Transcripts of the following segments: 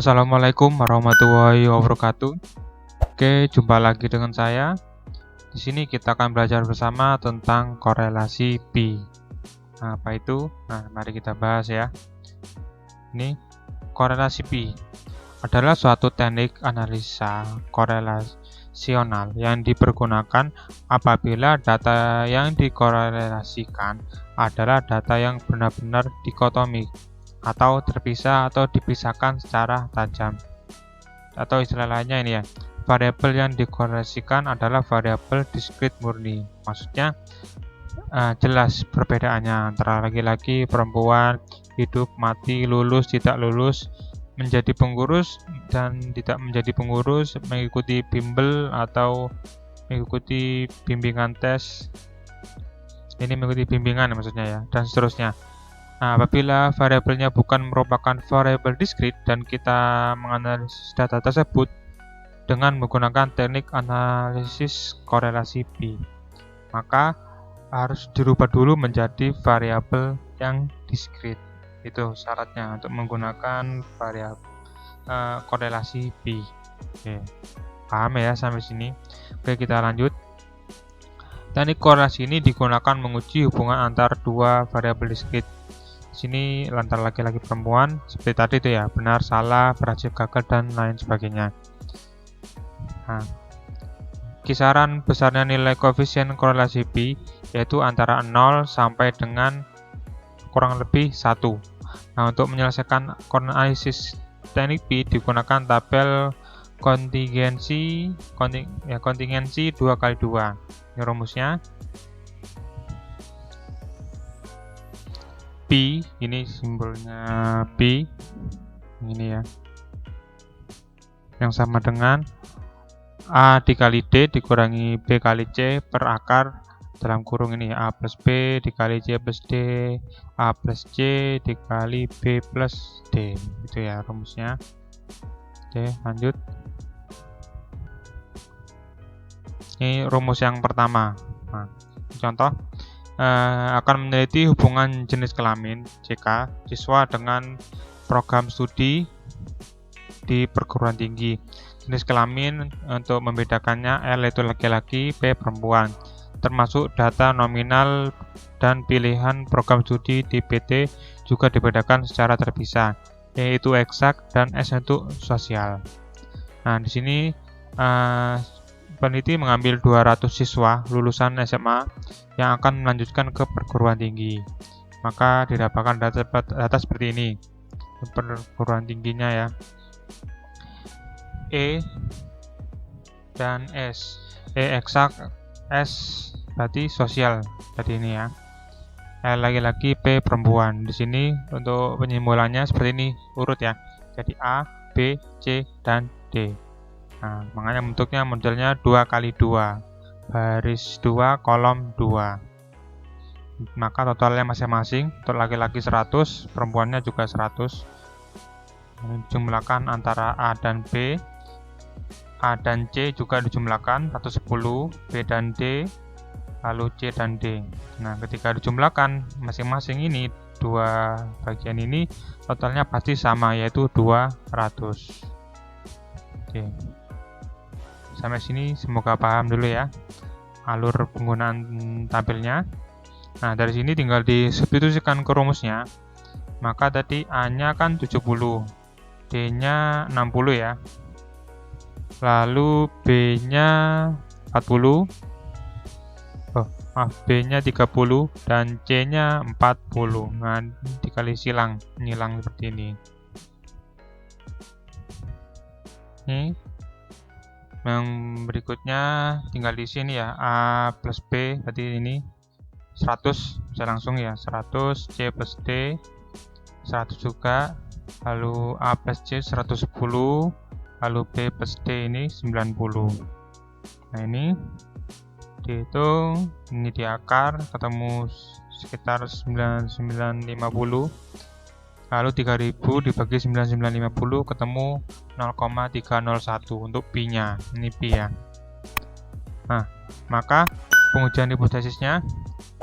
Assalamualaikum warahmatullahi wabarakatuh. Oke, jumpa lagi dengan saya. Di sini kita akan belajar bersama tentang korelasi pi. Nah, apa itu? Nah, mari kita bahas ya. Ini korelasi pi adalah suatu teknik analisa korelasional yang dipergunakan apabila data yang dikorelasikan adalah data yang benar-benar dikotomik atau terpisah atau dipisahkan secara tajam. Atau istilah lainnya ini ya, variabel yang dikorelasikan adalah variabel diskrit murni. Maksudnya jelas perbedaannya antara laki-laki, perempuan, hidup, mati, lulus, tidak lulus, menjadi pengurus dan tidak menjadi pengurus, mengikuti bimbel atau mengikuti bimbingan tes. Ini mengikuti bimbingan maksudnya ya, dan seterusnya. Nah, apabila variabelnya bukan merupakan variabel diskrit dan kita menganalisis data tersebut dengan menggunakan teknik analisis korelasi pi, maka harus dirubah dulu menjadi variabel yang diskrit. Itu syaratnya untuk menggunakan variabel korelasi pi. Oke, paham ya sampai sini? Oke, kita lanjut. Teknik korelasi ini digunakan menguji hubungan antar dua variabel diskrit. Sini antara laki-laki perempuan seperti tadi itu ya, benar, salah, berhasil, gagal, dan lain sebagainya. Nah, kisaran besarnya nilai koefisien korelasi pi yaitu antara 0 sampai dengan kurang lebih 1. Nah, untuk menyelesaikan analisis teknik pi digunakan tabel kontingensi 2x2. Ini rumusnya. Pi, ini simbolnya pi, ini ya, yang sama dengan A dikali D dikurangi B kali C per akar dalam kurung ini ya, A plus B dikali C plus D, A plus C dikali B plus D, itu ya rumusnya. Oke, lanjut. Ini rumus yang pertama. Nah, contoh akan meneliti hubungan jenis kelamin JK siswa dengan program studi di perguruan tinggi. Jenis kelamin untuk membedakannya L itu laki-laki, P perempuan, termasuk data nominal dan pilihan program studi di PT juga dibedakan secara terpisah, yaitu eksak dan S untuk sosial. Nah, di sini peneliti mengambil 200 siswa lulusan SMA yang akan melanjutkan ke perguruan tinggi. Maka didapatkan data seperti ini. Perguruan tingginya ya. E dan S. E eksak, S berarti sosial. Tadi ini ya. L laki-laki, P perempuan. Di sini untuk penyimbolannya seperti ini urut ya. Jadi A, B, C dan D. Nah, makanya bentuknya modelnya 2x2, baris 2, kolom 2. Maka totalnya masing-masing untuk laki-laki 100, perempuannya juga 100. Ini dijumlahkan antara A dan B, A dan C juga dijumlahkan 110, B dan D, lalu C dan D. Nah, ketika dijumlahkan masing-masing ini, dua bagian ini totalnya pasti sama, yaitu 200. Oke. Sampai sini semoga paham dulu ya alur penggunaan tabelnya. Nah, dari sini tinggal disubstitusikan ke rumusnya. Maka tadi A-nya kan 70, D-nya 60 ya. Lalu B-nya 40. B-nya 30 dan C-nya 40. Nah, dikali nyilang seperti ini. Yang berikutnya tinggal di sini ya, A plus B berarti ini 100, bisa langsung ya, 100, C plus D 100 juga, lalu A plus C 110, lalu B plus D ini 90. Nah, ini dihitung, ini di akar ketemu sekitar 9950, lalu 3000 dibagi 9950 ketemu 0,301 untuk pi nya. Ini pi ya. Nah, maka pengujian hipotesisnya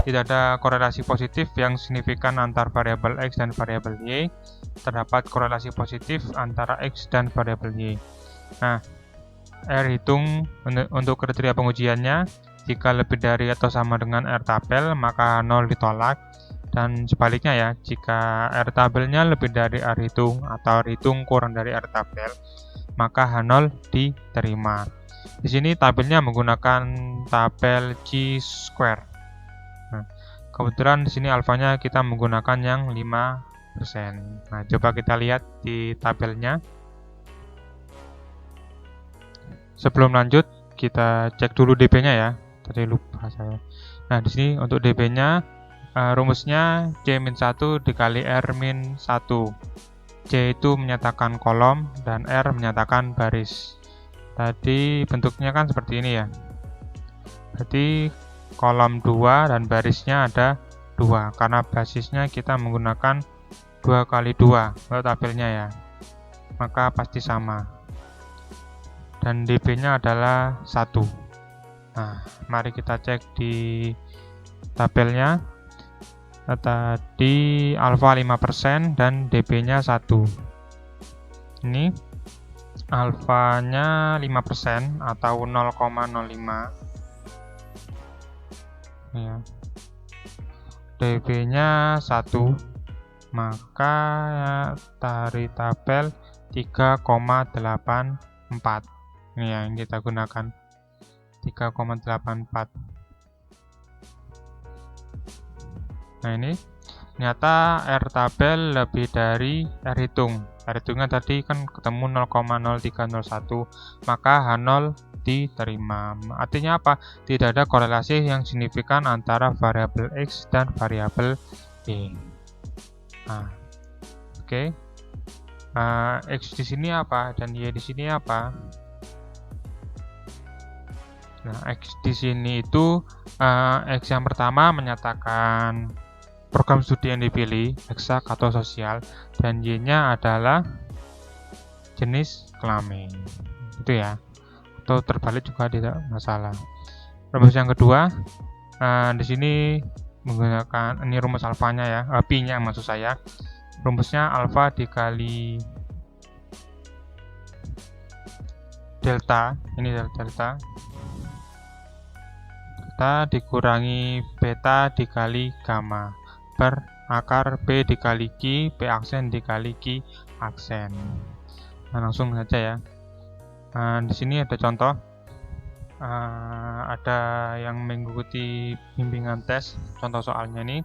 tidak ada korelasi positif yang signifikan antar variabel X dan variabel Y. Terdapat korelasi positif antara X dan variabel Y. Nah, R hitung untuk kriteria pengujiannya. Jika lebih dari atau sama dengan R tabel, maka 0 ditolak. Dan sebaliknya ya, jika R tabelnya lebih dari R hitung atau R hitung kurang dari R tabel, maka H0 diterima. Di sini tabelnya menggunakan tabel chi-square. Nah, kebetulan di sini alfanya kita menggunakan yang 5%. Nah, coba kita lihat di tabelnya. Sebelum lanjut, kita cek dulu dB-nya ya. Tadi lupa saya. Nah, di sini untuk dB-nya rumusnya C-1 dikali R-1. C itu menyatakan kolom dan R menyatakan baris. Tadi bentuknya kan seperti ini ya. Berarti kolom 2 dan barisnya ada 2 karena basisnya kita menggunakan 2 kali 2 untuk tabelnya ya. Maka pasti sama. Dan dB-nya adalah 1. Nah, mari kita cek di tabelnya. Tadi alfa 5% dan dB-nya 1. Ini alfanya 5% atau 0,05. Ya. dB-nya 1. Maka dari tabel 3,84. Ini yang kita gunakan. 3,84. Nah, ini ternyata R tabel lebih dari R hitung. R hitungnya tadi kan ketemu 0,0301, maka H0 diterima. Artinya apa? Tidak ada korelasi yang signifikan antara variabel X dan variabel Y. Nah, oke. X di sini apa dan Y di sini apa? Nah, X di sini itu X yang pertama menyatakan program studi yang dipilih, eksak atau sosial, dan Y-nya adalah jenis kelamin. Itu ya. Atau terbalik juga tidak masalah. Rumus yang kedua, di sini menggunakan ini rumus alfanya ya, pi-nya maksud saya. Rumusnya alfa dikali delta, ini delta. Kita dikurangi beta dikali gamma per akar B dikali Q, P aksen dikali Q aksen. Nah, langsung saja ya. Di sini ada contoh. Ada yang mengikuti bimbingan tes, contoh soalnya ini,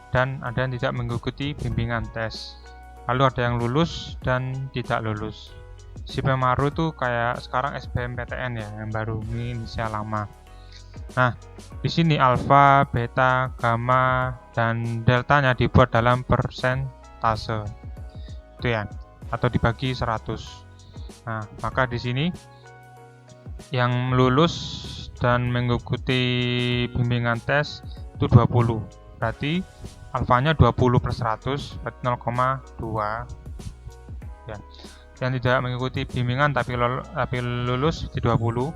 dan ada yang tidak mengikuti bimbingan tes. Lalu ada yang lulus dan tidak lulus. SBM baru itu kayak sekarang SBMPTN ya, yang baru, ini inisial lama. Nah, di sini alfa, beta, gamma, dan deltanya dibuat dalam persentase. Itu ya, atau dibagi 100. Nah, maka di sini yang lulus dan mengikuti bimbingan tes itu 20. Berarti alfanya 20 per 100, berarti 0,2. Ya. Yang tidak mengikuti bimbingan tapi lulus di 20.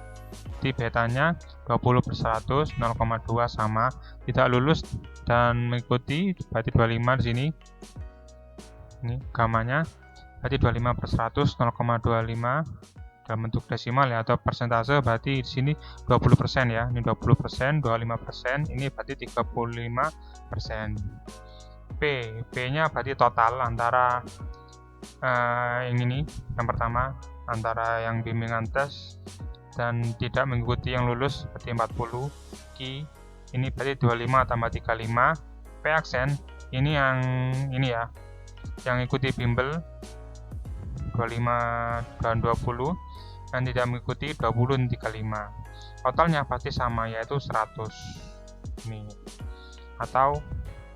Di betanya 20 per 100, 0,2 sama. Tidak lulus dan mengikuti berarti 25 di sini. Ini gamanya berarti 25 per 100, 0,25 dalam bentuk desimal ya, atau persentase, berarti di sini 20% ya. Ini 20%, 25%, ini berarti 35%. P-nya berarti total antara yang ini, yang pertama antara yang bimbingan tes dan tidak mengikuti yang lulus berarti 40. Q ini berarti 25 tambah 35. P aksen ini yang ini ya, yang ikuti bimbel 25 dan 20, dan tidak mengikuti 20 dan 35. Totalnya pasti sama, yaitu 100 ini atau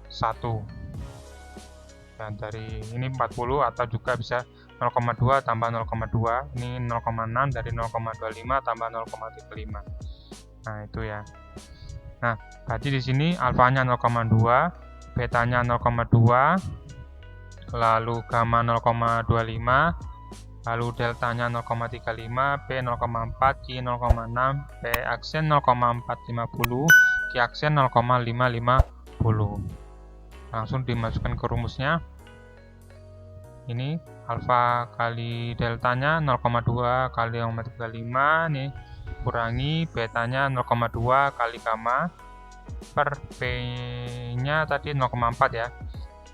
1. Dan dari ini 40 atau juga bisa 0,2 tambah 0,2, ini 0,6 dari 0,25 tambah 0,35. Nah, itu ya. Nah, berarti di sini alfanya 0,2, betanya 0,2, lalu gamma 0,25, lalu deltanya 0,35, P 0,4, Q 0,6, P aksen 0,450, Q aksen 0,550. Langsung dimasukkan ke rumusnya. Ini alfa kali deltanya 0,2 kali 0,35 nih, kurangi betanya 0,2 kali gamma per P nya tadi 0,4 ya,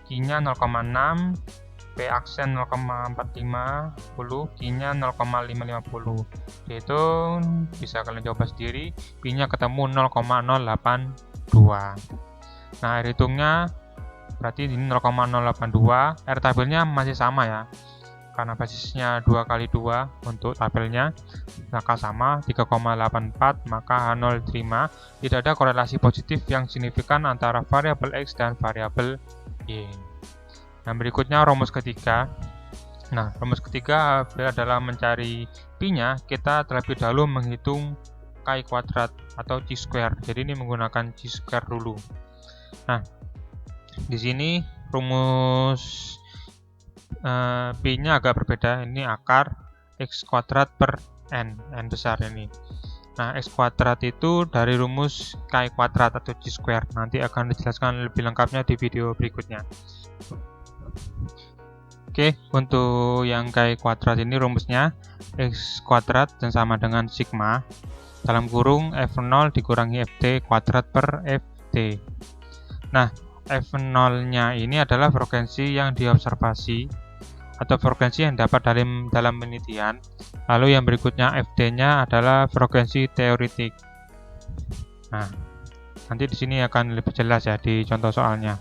Q nya 0,6, P aksen 0,450, Q nya 0,550. Itu bisa kalian coba sendiri, P nya ketemu 0,082. Nah, air hitungnya berarti ini 0,082. R tabelnya masih sama ya, karena basisnya 2 kali 2 untuk tabelnya, maka sama 3,84, maka H0 diterima. Tidak ada korelasi positif yang signifikan antara variabel X dan variabel Y. Nah, berikutnya rumus ketiga. Nah, rumus ketiga adalah mencari pi-nya. Kita terlebih dahulu menghitung Ki kuadrat atau Chi square. Jadi ini menggunakan Chi square dulu. Nah, di sini rumus pi-nya agak berbeda. Ini akar X kuadrat per N besar ini. Nah, X kuadrat itu dari rumus Ki kuadrat atau Chi square. Nanti akan dijelaskan lebih lengkapnya di video berikutnya. Oke, untuk yang Ki kuadrat ini rumusnya X kuadrat dan sama dengan sigma dalam kurung F0 dikurangi Ft kuadrat per Ft. Nah, F0-nya ini adalah frekuensi yang diobservasi atau frekuensi yang dapat dalam penelitian. Lalu yang berikutnya Fd-nya adalah frekuensi teoretik. Nah, nanti di sini akan lebih jelas ya di contoh soalnya.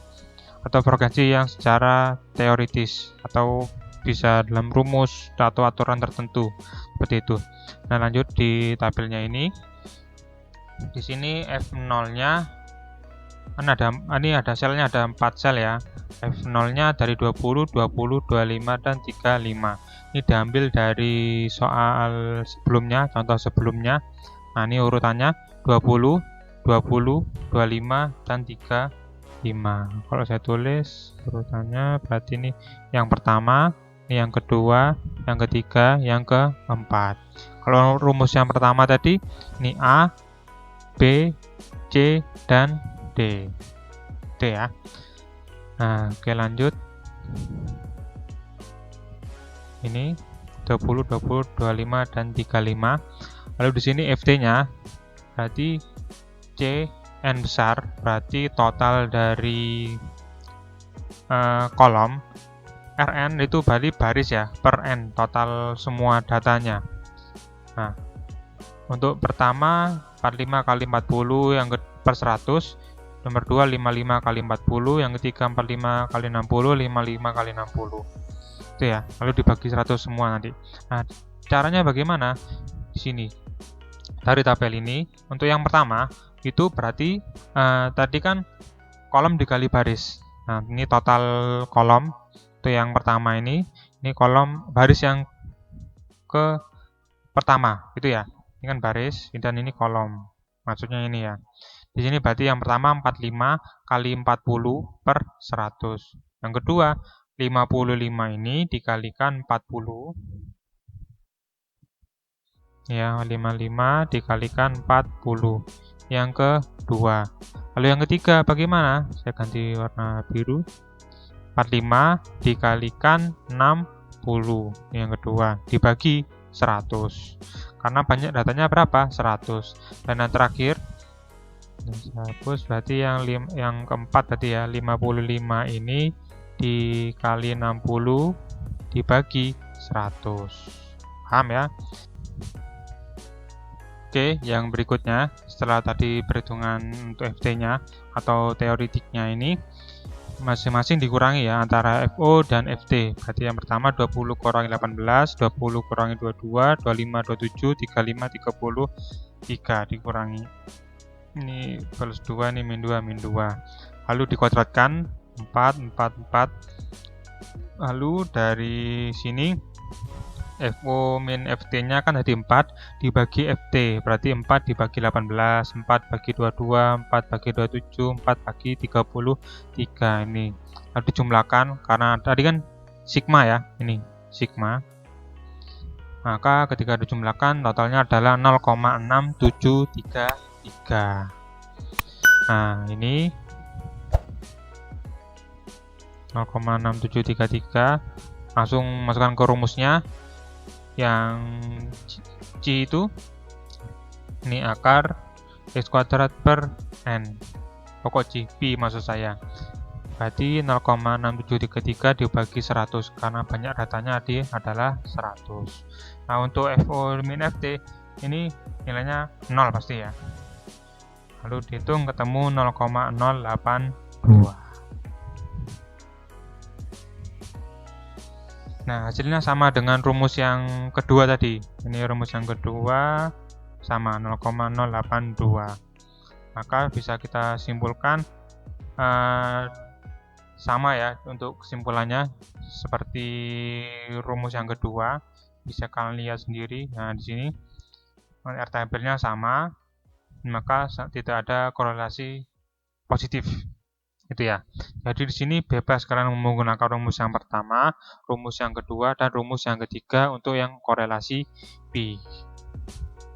Atau frekuensi yang secara teoritis atau bisa dalam rumus atau aturan tertentu seperti itu. Nah, lanjut di tabelnya ini. Di sini F0-nya ini ada selnya, ada 4 sel ya. F0-nya dari 20, 20, 25, dan 35. Ini diambil dari soal sebelumnya, contoh sebelumnya. Nah, ini urutannya 20, 20, 25, dan 35. Kalau saya tulis urutannya berarti ini yang pertama, ini yang kedua, yang ketiga, yang keempat. Kalau rumus yang pertama tadi, ini A, B, C, dan D ya. Nah, oke, lanjut. Ini 20, 20, 25, dan 35. Lalu di sini Ft-nya berarti C N besar, berarti total dari kolom Rn itu berarti baris ya, per N total semua datanya. Nah, untuk pertama 45 kali 40 yang per 100, nomor 2 55 kali 40, yang ketiga 45 kali 60, 55 kali 60. Itu ya, lalu dibagi 100 semua nanti. Nah, caranya bagaimana? Di sini. Dari tabel ini, untuk yang pertama itu berarti tadi kan kolom dikali baris. Nah, ini total kolom. Itu yang pertama ini kolom baris yang ke pertama, itu ya. Ini kan baris dan ini kolom. Maksudnya ini ya. Di sini berarti yang pertama 45 kali 40 per 100. Yang kedua 55 ini dikalikan 40. Ya, 55 dikalikan 40. Yang kedua. Lalu yang ketiga bagaimana? Saya ganti warna biru. 45 dikalikan 60. Yang kedua dibagi 100. Karena banyak datanya berapa? 100. Dan yang terakhir hapus, berarti yang keempat tadi ya, 55 ini dikali 60 dibagi 100. Paham ya? Oke, yang berikutnya setelah tadi perhitungan untuk Ft-nya atau teoritiknya ini masing-masing dikurangi ya antara FO dan FT. Berarti yang pertama 20 kurangi 18, 20 kurangi 22, 25, 27, 35, 30, 3 dikurangi. Ini plus 2, ini min 2, min 2. Lalu dikuadratkan 4, 4, 4. Lalu dari sini FO min FT-nya kan jadi 4 dibagi FT. Berarti 4 dibagi 18, 4 bagi 22, 4 bagi 27, 4 bagi 33. Ini. Lalu dijumlahkan karena tadi kan sigma ya, ini sigma. Maka ketika dijumlahkan totalnya adalah 0,6733. Nah, ini 0,6733, langsung masukkan ke rumusnya yang C itu, ini akar X kuadrat per N, pokok C, Pi maksud saya. Berarti 0,6733 dibagi 100, karena banyak datanya adalah 100. Nah, untuk FO min FT ini nilainya 0 pasti ya. Lalu dihitung ketemu 0,082. Nah, hasilnya sama dengan rumus yang kedua tadi. Ini rumus yang kedua sama 0,082. Maka bisa kita simpulkan sama ya untuk kesimpulannya seperti rumus yang kedua. Bisa kalian lihat sendiri. Nah, di sini R tabelnya sama, maka tidak ada korelasi positif. Itu ya. Jadi di sini bebas kalian menggunakan rumus yang pertama, rumus yang kedua, dan rumus yang ketiga untuk yang korelasi pi.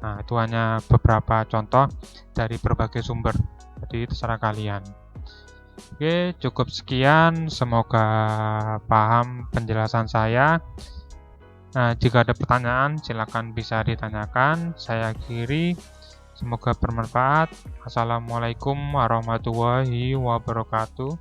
Nah, itu hanya beberapa contoh dari berbagai sumber. Jadi terserah kalian. Oke, cukup sekian. Semoga paham penjelasan saya. Nah, jika ada pertanyaan, silakan bisa ditanyakan. Saya akhiri. Semoga bermanfaat. Assalamualaikum warahmatullahi wabarakatuh.